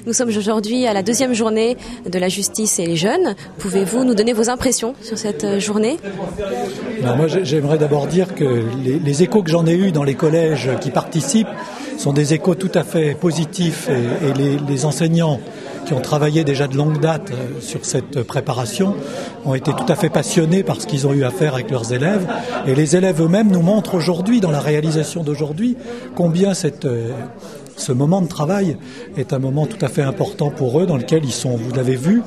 Nous sommes aujourd'hui à la deuxième journée de la justice et les jeunes. Pouvez-vous nous donner vos impressions sur cette journée? Alors moi, j'aimerais d'abord dire que les échos que j'en ai eus dans les collèges qui participent sont des échos tout à fait positifs et les enseignants qui ont travaillé déjà de longue date sur cette préparation ont été tout à fait passionnés par ce qu'ils ont eu à faire avec leurs élèves. Et les élèves eux-mêmes nous montrent aujourd'hui, dans la réalisation d'aujourd'hui, combien ce moment de travail est un moment tout à fait important pour eux, dans lequel ils sont, vous l'avez vu,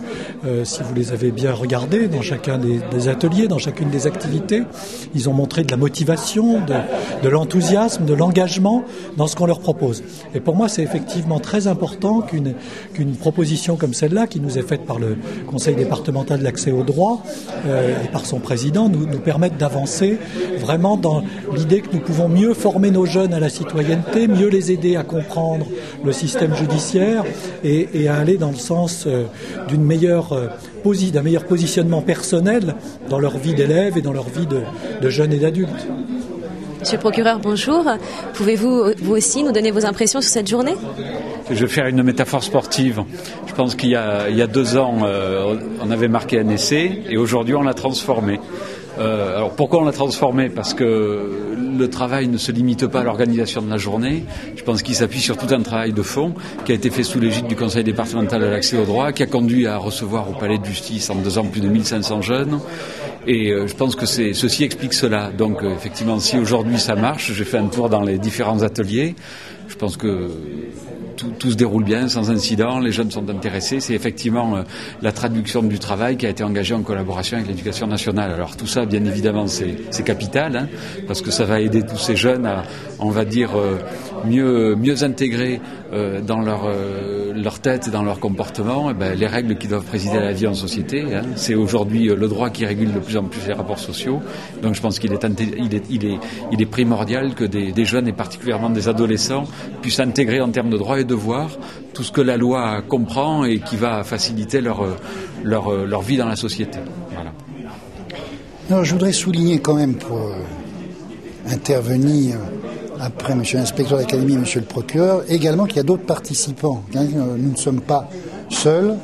si vous les avez bien regardés, dans chacun des ateliers, dans chacune des activités, ils ont montré de la motivation, de l'enthousiasme, de l'engagement dans ce qu'on leur propose. Et pour moi, c'est effectivement très important qu'une proposition comme celle-là, qui nous est faite par le Conseil départemental de l'accès au droit et par son président, nous permette d'avancer vraiment dans l'idée que nous pouvons mieux former nos jeunes à la citoyenneté, mieux les aider à comprendre le système judiciaire et à aller dans le sens d'un meilleur positionnement personnel dans leur vie d'élèves et dans leur vie de jeunes et d'adultes. Monsieur le procureur, bonjour. Pouvez-vous, vous aussi, nous donner vos impressions sur cette journée? Je vais faire une métaphore sportive. Je pense qu'il y a 2 ans, on avait marqué un essai et aujourd'hui on l'a transformé. Alors pourquoi on l'a transformé? Parce que le travail ne se limite pas à l'organisation de la journée. Je pense qu'il s'appuie sur tout un travail de fond qui a été fait sous l'égide du Conseil départemental de l'accès au droit, qui a conduit à recevoir au palais de justice en 2 ans plus de 1500 jeunes. Et je pense que ceci explique cela. Donc effectivement, si aujourd'hui ça marche, j'ai fait un tour dans les différents ateliers. Je pense que tout se déroule bien, sans incident, les jeunes sont intéressés. C'est effectivement la traduction du travail qui a été engagée en collaboration avec l'Éducation nationale. Alors tout ça, bien évidemment, c'est capital, hein, parce que ça va aider tous ces jeunes à, on va dire, mieux intégrer dans leur tête et dans leur comportement les règles qui doivent présider à la vie en société. Hein. C'est aujourd'hui le droit qui régule de plus en plus les rapports sociaux. Donc je pense qu'il est primordial que des jeunes et particulièrement des adolescents puissent intégrer en termes de droits et devoirs tout ce que la loi comprend et qui va faciliter leur vie dans la société. Voilà. Alors, je voudrais souligner quand même pour intervenir après monsieur l'inspecteur d'académie, monsieur le procureur, également qu'il y a d'autres participants. Hein, nous ne sommes pas seuls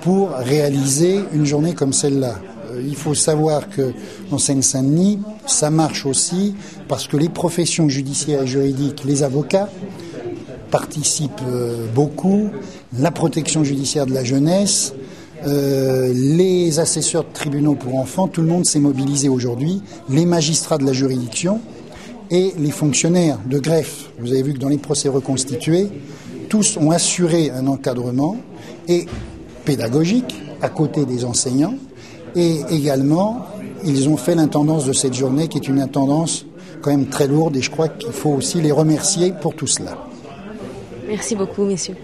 pour réaliser une journée comme celle-là. Il faut savoir que en Seine-Saint-Denis, ça marche aussi parce que les professions judiciaires et juridiques, les avocats, participent beaucoup, la protection judiciaire de la jeunesse, les assesseurs de tribunaux pour enfants, tout le monde s'est mobilisé aujourd'hui, les magistrats de la juridiction et les fonctionnaires de greffe. Vous avez vu que dans les procès reconstitués, tous ont assuré un encadrement et pédagogique à côté des enseignants et également ils ont fait l'intendance de cette journée qui est une intendance quand même très lourde et je crois qu'il faut aussi les remercier pour tout cela. Merci beaucoup, messieurs.